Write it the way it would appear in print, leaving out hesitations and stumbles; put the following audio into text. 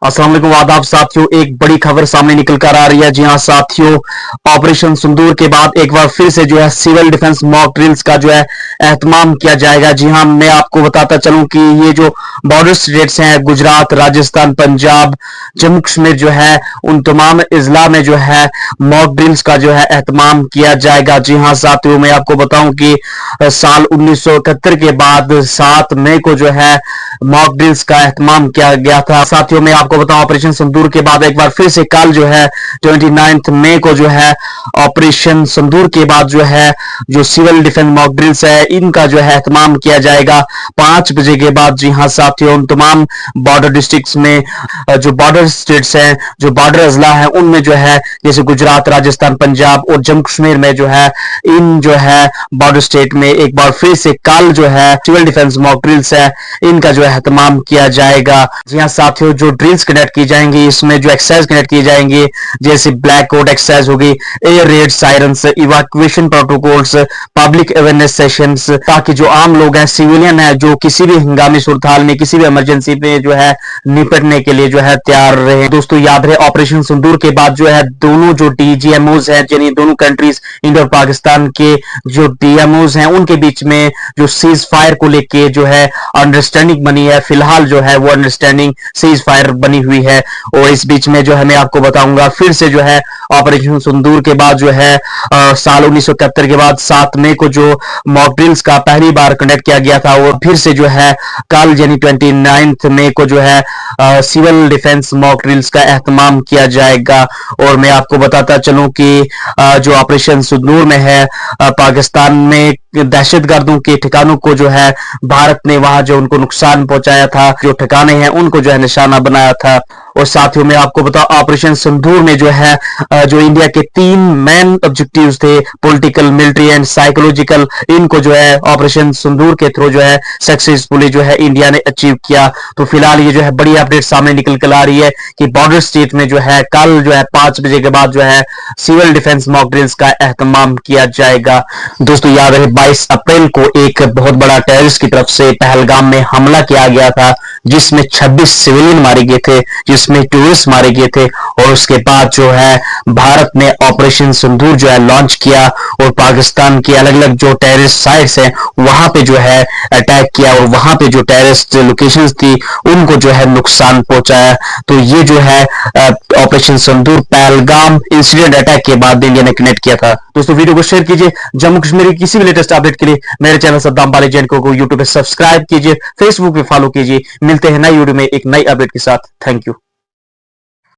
अस्सलाम वालेकुम आदाब साथियों। एक बड़ी खबर सामने निकल कर आ रही है। जी हां साथियों, ऑपरेशन सिंदूर के बाद एक बार फिर से जो है सिविल डिफेंस मॉक ड्रिल्स का जो है एहतमाम किया जाएगा। जी हां, मैं आपको बताता चलूं कि ये जो बॉर्डर स्टेट्स हैं गुजरात, राजस्थान, पंजाब, जम्मू कश्मीर जो है उन तमाम इजला में जो है मॉक ड्रिल्स का जो है एहतमाम किया जाएगा। जी हां साथियों, मैं आपको बताऊं कि साल 1971 के बाद 7 मई को जो है मॉक ड्रिल्स का एहतमाम किया गया था। साथियों, मैं आपको बताऊं ऑपरेशन सिंदूर के बाद एक बार फिर से कल जो है 29 मई को जो है ऑपरेशन सिंदूर के बाद जो है जो सिविल डिफेंस मॉक ड्रिल्स है इनका जो है एहतमाम किया जाएगा 5 बजे के बाद। जी हां साथियों, उन तमाम बॉर्डर डिस्ट्रिक्ट्स में जो बॉर्डर स्टेट्स हैं, जो बॉर्डर अजला है उनमें जो है जैसे गुजरात, राजस्थान, पंजाब और जम्मू कश्मीर में जो है इन जो है बॉर्डर स्टेट में एक बार फिर से कल जो है सिविल डिफेंस मॉक ड्रिल्स है इनका जो है एहतमाम किया जाएगा। जी हां साथियों, जो ड्रिल्स कंडक्ट की जाएंगी इसमें जो एक्सरसाइज कंडक्ट की जाएंगी जैसे ब्लैक कोट एक्सरसाइज होगी, air red sirens, evacuation protocols, public awareness sessions, ताकि जो आम लोग हैं, सिविलियन है, जो किसी भी हंगामी सूरत हाल में किसी भी इमरजेंसी में जो है निपटने के लिए जो है तैयार रहे। दोस्तों याद रहे, ऑपरेशन सिंदूर के बाद जो है दोनों जो डीजीएमओज हैं, यानी दोनों कंट्रीज इंडिया और पाकिस्तान के जो डीएमओज हैं उनके बीच में जो सीज फायर को लेके जो है अंडरस्टैंडिंग बनी है। फिलहाल जो है वो अंडरस्टैंडिंग सीज फायर बनी हुई है और इस बीच में जो है मैं आपको बताऊंगा फिर से जो है ऑपरेशन सिंदूर के बाद जो है साल 1971 के बाद 7 मई को जो मॉक ड्रिल्स का पहली बार कंडक्ट किया गया था वो फिर से जो है कल यानी 29 मई को जो है सिविल डिफेंस मॉक ड्रिल्स का एहतमाम किया जाएगा। और मैं आपको बताता चलूं कि जो ऑपरेशन सिंदूर में है पाकिस्तान में दहशतगर्दों के ठिकानों को जो है भारत ने वहां जो उनको नुकसान पहुंचाया था, जो ठिकाने हैं उनको जो है निशाना बनाया था। और साथियों में आपको बताओ ऑपरेशन सिंदूर में जो है जो इंडिया के 3 मेन ऑब्जेक्टिव्स थे, पॉलिटिकल, मिलिट्री एंड साइकोलॉजिकल, इनको जो है ऑपरेशन सिंदूर के थ्रू जो है सक्सेसफुली जो है इंडिया ने अचीव किया। तो फिलहाल ये जो है बड़ी अपडेट सामने निकल कर आ रही है कि बॉर्डर स्टेट में जो है कल जो है 5 बजे के बाद जो है सिविल डिफेंस मॉक ड्रिल्स का एहतमाम किया जाएगा। दोस्तों याद रहे 22 अप्रैल को एक बहुत बड़ा टेररिस्ट की तरफ से पहलगाम में हमला किया गया था जिसमें 26 सिविलियन मारे गए थे, जिसमें टूरिस्ट मारे गए थे। और उसके बाद जो है भारत ने ऑपरेशन सिंदूर जो है लॉन्च किया और पाकिस्तान की अलग अलग जो टेररिस्ट साइट्स हैं वहां पे जो है अटैक किया और वहां पे जो टेररिस्ट लोकेशंस थी उनको जो है नुकसान पहुंचाया। तो ये जो है ऑपरेशन सिंदूर पहलगाम इंसिडेंट अटैक के बाद इंडिया ने कनेक्ट किया था। दोस्तों वीडियो को शेयर कीजिए। जम्मू कश्मीर की किसी भी लेटेस्ट अपडेट के लिए मेरे चैनल सद्दाम बाली जैन को यूट्यूब पे सब्सक्राइब कीजिए, फेसबुक पे फॉलो कीजिए। मिलते हैं नई वीडियो में एक नई अपडेट के साथ। Thank you.